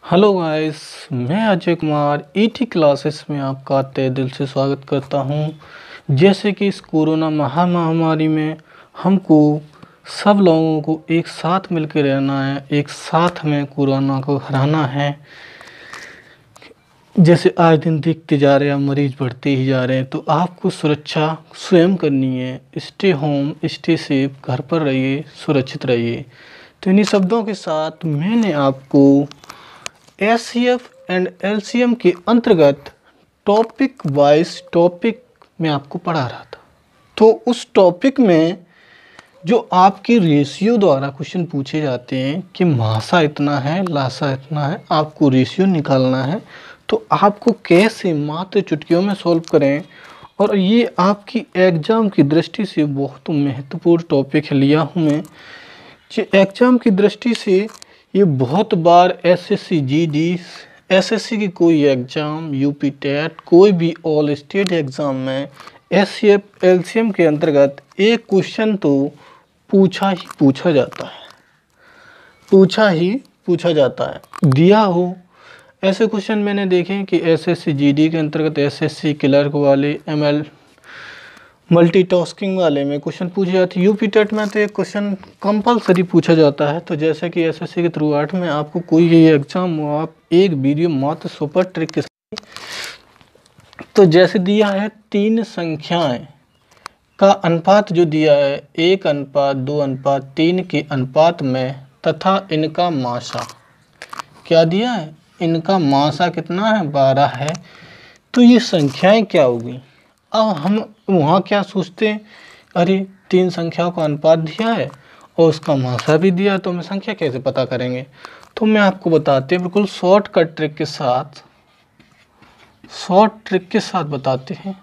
Hello guys, मैं Ajay Kumar ET classes में आपका तहे दिल से स्वागत करता हूं। जैसे कि इस कोरोना महामारी में हमको सब लोगों को एक साथ मिलकर रहना है, एक साथ में कोरोना को हराना है। जैसे आए दिन देखते जा रहे हैं मरीज बढ़ते ही जा रहे हैं, तो आपको सुरक्षा स्वयं करनी है। स्टे होम, स्टे सेफ, घर पर रहिए, सुरक्षित रहिए। तो इन्हीं शब्दों के साथ मैंने आपको एचसीएफ एंड एलसीएम के अंतर्गत टॉपिक वाइज टॉपिक में आपको पढ़ा रहा था। तो उस टॉपिक में जो आपके रेशियो द्वारा क्वेश्चन पूछे जाते हैं कि मासा इतना है, लासा इतना है, आपको रेशियो निकालना है, तो आपको कैसे मात्र चुटकियों में सॉल्व करें। और ये आपकी एग्ज़ाम की दृष्टि से बहुत महत्वपूर्ण टॉपिक लिया हूँ मैं। ये एग्ज़ाम की दृष्टि से ये बहुत बार एसएससी जीडी, एसएससी की कोई एग्ज़ाम, यूपी टेट, कोई भी ऑल स्टेट एग्ज़ाम में एचसीएफ एलसीएम के अंतर्गत एक क्वेश्चन तो पूछा ही पूछा जाता है दिया हो। ऐसे क्वेश्चन मैंने देखे कि एसएससी जीडी के अंतर्गत एसएससी क्लर्क वाले, एमएल मल्टीटास्किंग वाले में क्वेश्चन पूछे जाते हैं। यूपी टेट में तो एक क्वेश्चन कंपलसरी पूछा जाता है। तो जैसे कि एसएससी के थ्रू 8 में आपको कोई ये एग्जाम हो, आप एक वीडियो मात्र सुपर ट्रिक के साथ, तो जैसे दिया है 3 संख्याएं का अनुपात जो दिया है 1:2:3 के अनुपात में तथा इनका मासा क्या दिया है, इनका मासा कितना है, 12 है। तो ये संख्याएं क्या होगी। अब हम वहाँ क्या सोचते हैं, अरे 3 संख्याओं का अनुपात दिया है और उसका मासा भी दिया, तो हम संख्या कैसे पता करेंगे। तो मैं आपको बताते हैं बिल्कुल शॉर्टकट ट्रिक के साथ बताते हैं।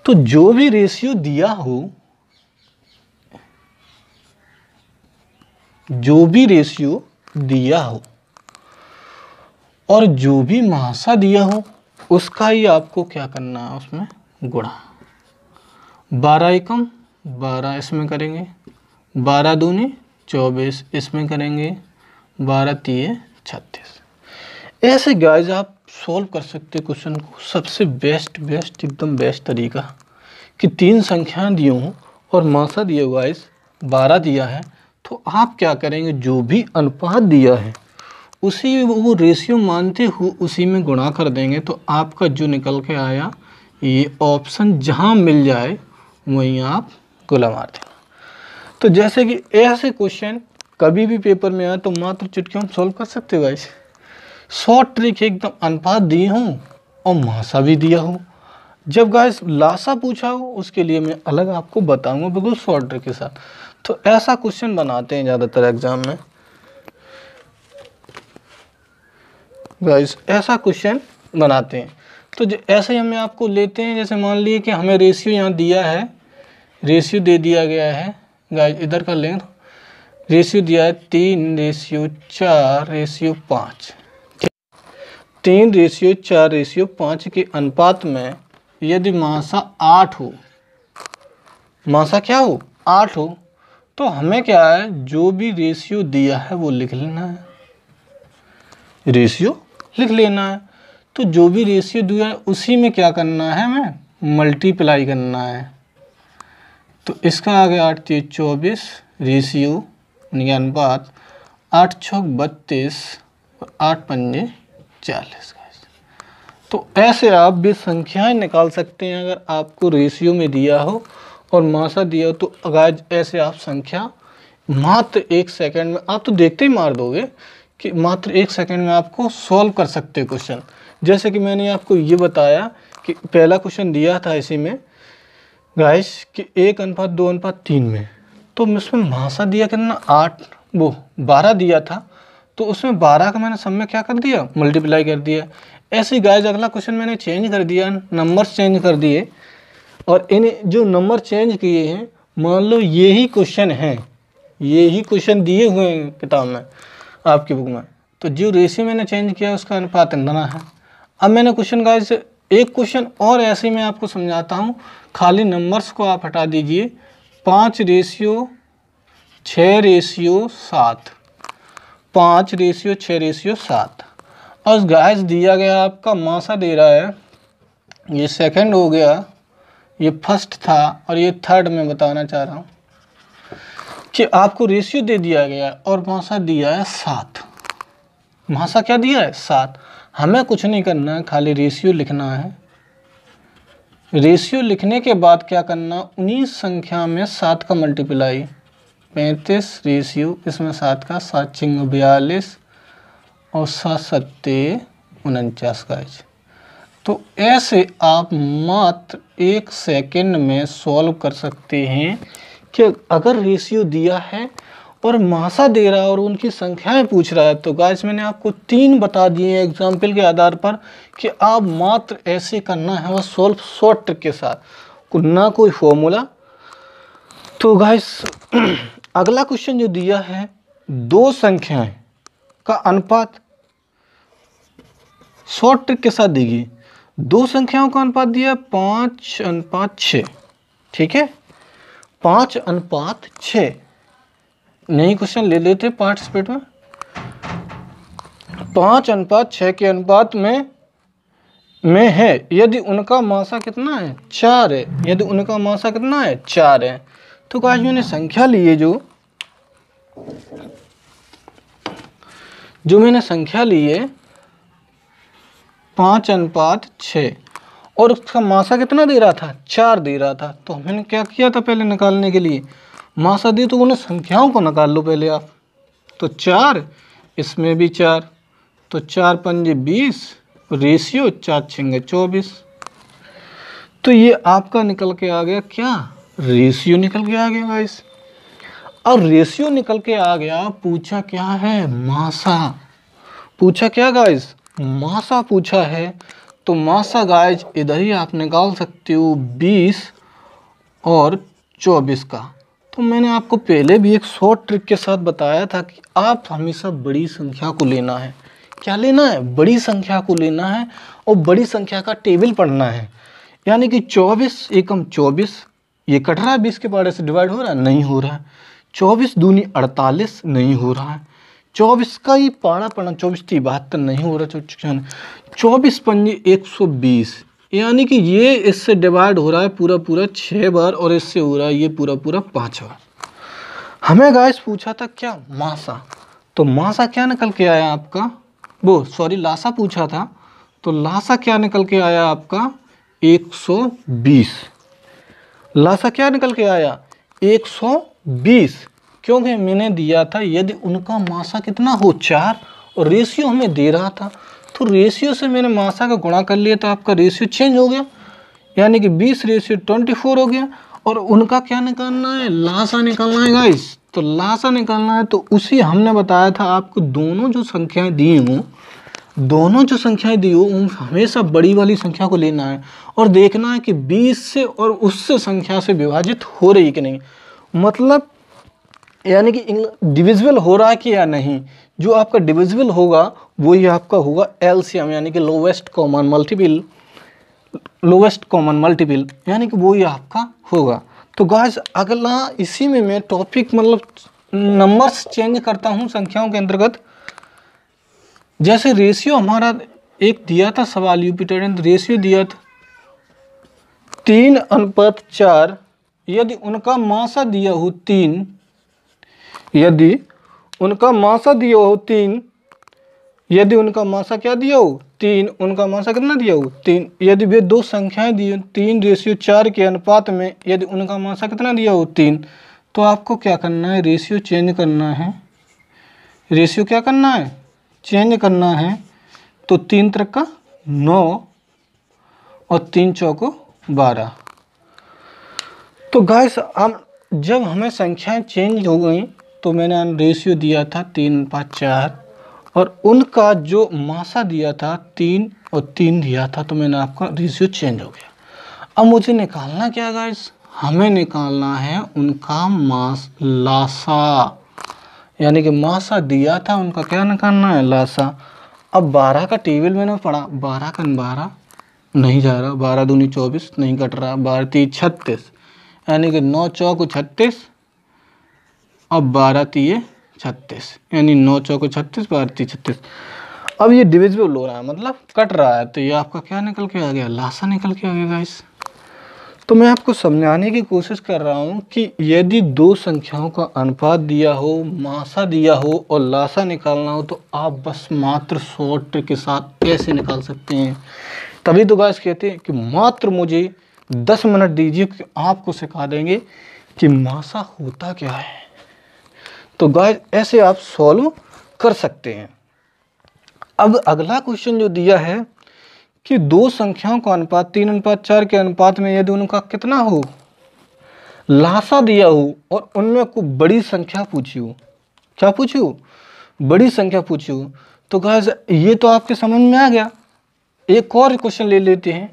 तो जो भी रेशियो दिया हो और जो भी मासा दिया हो उसका ही आपको क्या करना है, उसमें गुणा। 12 एकम 12 इसमें करेंगे, 12 दूनी 24 इसमें करेंगे, 12 तिये 36। ऐसे गाइस आप सॉल्व कर सकते क्वेश्चन को। सबसे बेस्ट एकदम बेस्ट तरीका कि 3 संख्याएं दी हों और मासा दिया हुआ गाइस 12 दिया है, तो आप क्या करेंगे, जो भी अनुपात दिया है उसी वो रेशियो मानते हुए उसी में गुणा कर देंगे। तो आपका जो निकल के आया, ये ऑप्शन जहां मिल जाए वहीं आप गोला मार देना। तो जैसे कि ऐसे क्वेश्चन कभी भी पेपर में आए तो मात्र चुटकियों में सॉल्व कर सकते हो गाइस। शॉर्ट ट्रिक एकदम, अनुपात दिए हों और मासा भी दिया हो। जब गाइस लासा पूछा हो उसके लिए मैं अलग आपको बताऊंगा बिल्कुल शॉर्ट ट्रिक के साथ। तो ऐसा क्वेश्चन बनाते हैं ज़्यादातर एग्जाम में गाइस, ऐसा क्वेश्चन बनाते हैं। तो ऐसे ही हमें आपको लेते हैं, जैसे मान लिए कि हमें रेशियो यहाँ दिया है, रेशियो दे दिया गया है गाइस, इधर कर लें, रेशियो दिया है 3:4:5। 3:4:5 के अनुपात में यदि मासा 8 हो, मासा क्या हो, 8 हो, तो हमें क्या है, जो भी रेशियो दिया है वो लिख लेना है, रेशियो लिख लेना है। तो जो भी रेशियो दिया है उसी में क्या करना है, हमें मल्टीप्लाई करना है। तो इसका आ गया 8:3:24 रेशियो यानी अनुपात, 8:6:32 और 8:5:40। तो ऐसे आप भी संख्याएं निकाल सकते हैं अगर आपको रेशियो में दिया हो और मासा दिया हो। तो अगर ऐसे आप संख्या मात्र 1 सेकंड में, आप तो देखते ही मार दोगे कि मात्र 1 सेकंड में आपको सॉल्व कर सकते हैं क्वेश्चन। जैसे कि मैंने आपको ये बताया कि पहला क्वेश्चन दिया था इसी में गाइस कि 1:2:3 में, तो उसमें मासा दिया कितना, 12 दिया था, तो उसमें 12 का मैंने सब में क्या कर दिया, मल्टीप्लाई कर दिया। ऐसे गाइस अगला क्वेश्चन मैंने चेंज कर दिया, नंबर्स चेंज कर दिए, और इन जो नंबर चेंज किए हैं, मान लो यही क्वेश्चन हैं, यही क्वेश्चन दिए हुए हैं किताब में, आपकी बुक में, तो जो रेशियो मैंने चेंज किया उसका अनुपात इतना है। अब मैंने क्वेश्चन गाइस एक क्वेश्चन और ऐसे मैं आपको समझाता हूँ, खाली नंबर्स को आप हटा दीजिए। 5:6:7, 5:6:7। और गाइस दिया गया आपका मासा दे रहा है, ये सेकंड हो गया, ये फर्स्ट था और ये थर्ड में बताना चाह रहा हूँ कि आपको रेशियो दे दिया गया और मासा दिया है 7। मासा क्या दिया है? 7। हमें कुछ नहीं करना है, खाली रेशियो लिखना है। रेशियो लिखने के बाद क्या करना, 19 संख्या में 7 का मल्टीप्लाई, 35 रेशियो, इसमें 7 का 7 छिंग 42 और 7 सत्ते 49 गाइस। तो ऐसे आप मात्र 1 सेकंड में सॉल्व कर सकते हैं कि अगर रेशियो दिया है और मासा दे रहा है और उनकी संख्याएं पूछ रहा है। तो गाइस मैंने आपको 3 बता दिए हैं एग्जाम्पल के आधार पर कि आप मात्र ऐसे करना है वह सॉल्व शॉर्ट ट्रिक के साथ, ना कोई फॉर्मूला। तो गाइस अगला क्वेश्चन जो दिया है, 2 संख्याएं का अनुपात शॉर्ट ट्रिक के साथ देगी। 2 संख्याओं का अनुपात दिया 5:6, ठीक है, 5:6। नई क्वेश्चन ले लेते पार्टिसिपेट में। 5:6 के अनुपात में है यदि उनका मासा कितना है? 4 है। यदि उनका मासा कितना है? 4 है। तो आज मैंने संख्या ली है, जो मैंने संख्या ली है 5:6 और उसका मासा कितना दे रहा था? 4 दे रहा था। तो मैंने क्या किया था पहले निकालने के लिए, मासा दी तो उन्हें संख्याओं को निकाल लो पहले आप। तो 4, इसमें भी 4, तो 4 पंजे 20, रेशियो 4 छिंगे 24। तो ये आपका निकल के आ गया क्या? रेशियो निकल के आ गया गाइस। और रेशियो निकल के आ गया, पूछा क्या है? मासा। पूछा क्या गाइस? मासा पूछा है। तो मासा गाइस इधर ही आप निकाल सकते हो 20 और 24 का। तो मैंने आपको पहले भी एक शॉर्ट ट्रिक के साथ बताया था कि आप हमेशा बड़ी संख्या को लेना है। क्या लेना है? बड़ी संख्या को लेना है और बड़ी संख्या का टेबल पढ़ना है। यानी कि 24 एकम 24, ये कट रहा है 20 के पाड़े से डिवाइड हो रहा है? नहीं हो रहा है। 24 दूनी 48 नहीं हो रहा है। 24 का ही पाड़ा पढ़ना, 24 3 72 नहीं हो रहा। 24 पंजे 120, यानी कि ये इससे डिवाइड हो रहा है पूरा 6 बार और इससे हो रहा है ये पूरा 5 बार। हमें गाइस पूछा था क्या? मासा। तो मासा क्या निकल के आया आपका? लासा पूछा था। तो लासा क्या निकल के आया आपका? 120। लासा क्या निकल के आया? 120, क्योंकि मैंने दिया था यदि उनका मासा कितना हो? 4 और रेशियो हमें दे रहा था। तो रेशियो से मैंने मासा का गुणा कर लिया तो आपका रेशियो चेंज हो गया, यानी कि 20:24 हो गया। और उनका क्या निकालना है? लासा निकालना है गाइस। तो लासा निकालना है तो उसी हमने बताया था आपको, दोनों जो संख्याएं दी हो हमेशा बड़ी वाली संख्या को लेना है और देखना है कि 20 से और उससे संख्या से विभाजित हो रही कि नहीं, मतलब यानी कि डिविजिबल हो रहा है कि या नहीं। जो आपका डिविजिबल होगा वही आपका होगा एलसीएम, यानी कि लोवेस्ट कॉमन मल्टीपल, यानी कि वही आपका होगा। तो गाइस अगला इसी में मैं टॉपिक मतलब नंबर्स चेंज करता हूं संख्याओं के अंतर्गत। जैसे रेशियो हमारा एक दिया था सवाल यूपिटर ने रेशियो दिया था 3:4, यदि उनका मासा दिया हो 3, यदि उनका मासा दिया हो 3, यदि उनका मासा क्या दिया हो? 3, उनका मासा कितना दिया हो? 3। यदि वे 2 संख्याएं दी हो 3:4 के अनुपात में, यदि उनका मासा कितना दिया हो? 3, तो आपको क्या करना है? रेशियो चेंज करना है। रेशियो क्या करना है? चेंज करना है। तो 3 त्रिका 9 और 3 चौको 12। तो गाइस हम जब हमें संख्याएं चेंज हो गई तो मैंने रेशियो दिया था 3:4 और उनका जो मासा दिया था 3 और 3 दिया था, तो मैंने आपका रेशियो चेंज हो गया। अब मुझे निकालना क्या गाइस? हमें निकालना है उनका लासा, यानी कि मासा दिया था उनका क्या निकालना है? लासा। अब 12 का टेबल मैंने पढ़ा, 12 का 12 नहीं जा रहा, 12 दूनी 24 नहीं कट रहा, 12 3 36, यानी कि 9 चौको 36 और 12 3 36, यानी 9 चौको 36, 12 36। अब ये डिविजिबल हो रहा है, मतलब कट रहा है, तो ये आपका क्या निकल के आ गया, लासा निकल के आ गया गाइस। तो मैं आपको समझाने की कोशिश कर रहा हूँ कि यदि दो संख्याओं का अनुपात दिया हो, मासा दिया हो और लासा निकालना हो, तो आप बस मात्र शॉर्ट ट्रिक के साथ ऐसे निकाल सकते हैं। तभी तो गाइस कहते हैं कि मात्र मुझे 10 मिनट दीजिए, आपको सिखा देंगे कि मासा होता क्या है। तो गाइस ऐसे आप सॉल्व कर सकते हैं। अब अगला क्वेश्चन जो दिया है कि दो संख्याओं का अनुपात 3:4 के अनुपात में यदि उनका कितना हो, लासा दिया हो और उनमें कोई बड़ी संख्या पूछी हो, क्या पूछी हो, बड़ी संख्या पूछी हो, तो गाइस ये तो आपके समझ में आ गया। एक और क्वेश्चन ले लेते हैं,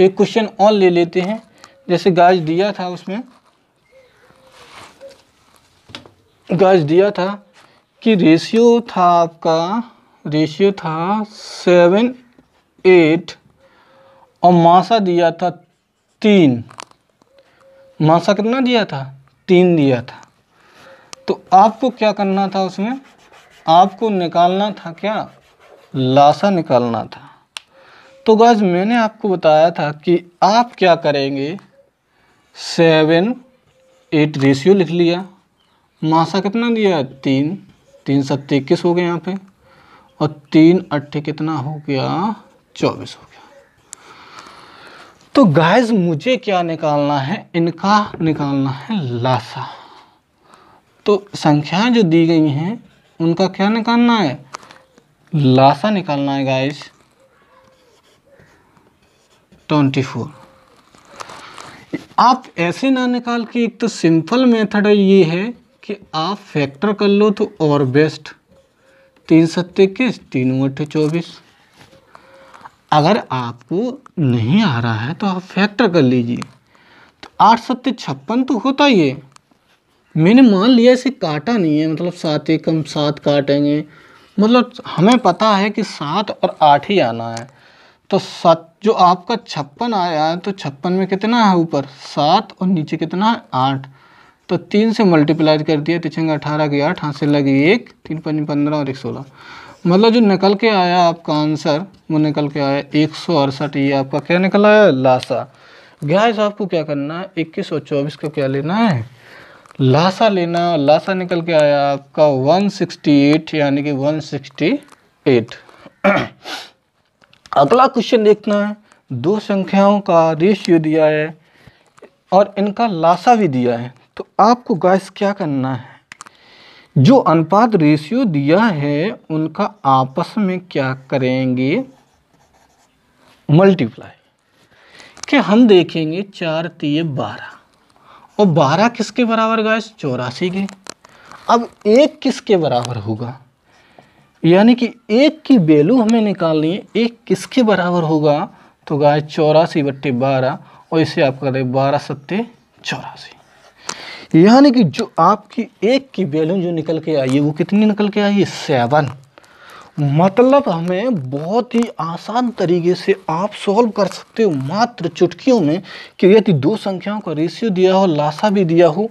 एक क्वेश्चन और ले लेते हैं। जैसे गाइस दिया था, उसमें गाइस दिया था कि रेशियो था आपका, रेशियो था 7, 8 और मासा दिया था 3। मासा कितना दिया था, 3 दिया था। तो आपको क्या करना था, उसमें आपको निकालना था क्या, लासा निकालना था। तो गाइस मैंने आपको बताया था कि आप क्या करेंगे, 7, 8 रेशियो लिख लिया, मासा कितना दिया, 3, 3 7 21 हो गए यहाँ पे, और 3 8 कितना हो गया, 24 हो गया। तो गाइस मुझे क्या निकालना है, इनका निकालना है लासा। तो संख्याएं जो दी गई हैं उनका क्या निकालना है, लासा निकालना है गाइस। 24 आप ऐसे ना निकाल के, एक तो सिंपल मेथड है ये है कि आप फैक्टर कर लो तो और बेस्ट। 3 7 21, 3 8 24। अगर आपको नहीं आ रहा है तो आप फैक्टर कर लीजिए। तो 8 7 56 तो होता ही है। मैंने मान लिया इसे काटा नहीं है, मतलब 7 एकम 7 काटेंगे, मतलब हमें पता है कि 7 और 8 ही आना है। तो 7 जो आपका 56 आया है, तो 56 में कितना है, ऊपर 7 और नीचे कितना है, 8। तो 3 से मल्टीप्लाई कर दिया, 3 18 की 8, हाथ से लगी 1, 3 5 15 और 1 16। मतलब जो निकल के आया आपका आंसर, वो निकल के आया 168। ये आपका क्या निकल आया, लासा। गाइस आपको क्या करना है, 21 और 24 का क्या लेना है, लासा लेना। लासा निकल के आया आपका 168, यानी कि 168। अगला क्वेश्चन देखना है, दो संख्याओं का रेशियो दिया है और इनका लासा भी दिया है। तो आपको गाइस क्या करना है, जो अनुपात रेशियो दिया है उनका आपस में क्या करेंगे, मल्टीप्लाई। कि हम देखेंगे 4 3 12 और 12 किसके बराबर गाइस, 84 के। अब 1 किसके बराबर होगा, यानी कि 1 की वैल्यू हमें निकालनी है, 1 किसके बराबर होगा। तो गाइस 84/12, और इसे आप कर दें 12 7 84। यानी कि जो आपकी 1 की वैल्यू जो निकल के आई है, वो कितनी निकल के आई है, 7। मतलब हमें बहुत ही आसान तरीके से आप सॉल्व कर सकते हो मात्र चुटकियों में, कि यदि दो संख्याओं का रेशियो दिया हो, लासा भी दिया हो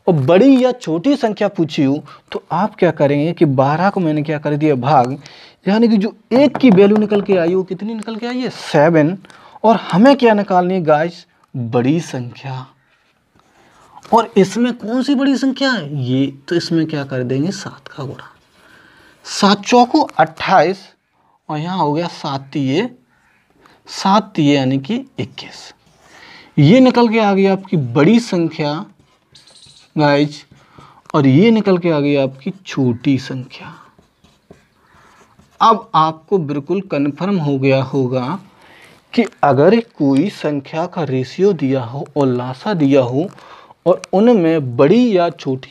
और बड़ी या छोटी संख्या पूछी हो, तो आप क्या करेंगे कि 12 को मैंने क्या कर दिया, भाग, यानी कि जो 1 की वैल्यू निकल के आई, वो कितनी निकल के आई है, 7। और हमें क्या निकालनी है गाइस, बड़ी संख्या। और इसमें कौन सी बड़ी संख्या है ये, तो इसमें क्या कर देंगे, 7 का गुणा। 7 चौको 28 और यहाँ हो गया 7 तिये यानी कि 21। ये निकल के आ गई आपकी बड़ी संख्या गाइज, और ये निकल के आ गई आपकी छोटी संख्या। अब आपको बिल्कुल कन्फर्म हो गया होगा कि अगर कोई संख्या का रेशियो दिया हो और लासा दिया हो और उनमें बड़ी या छोटी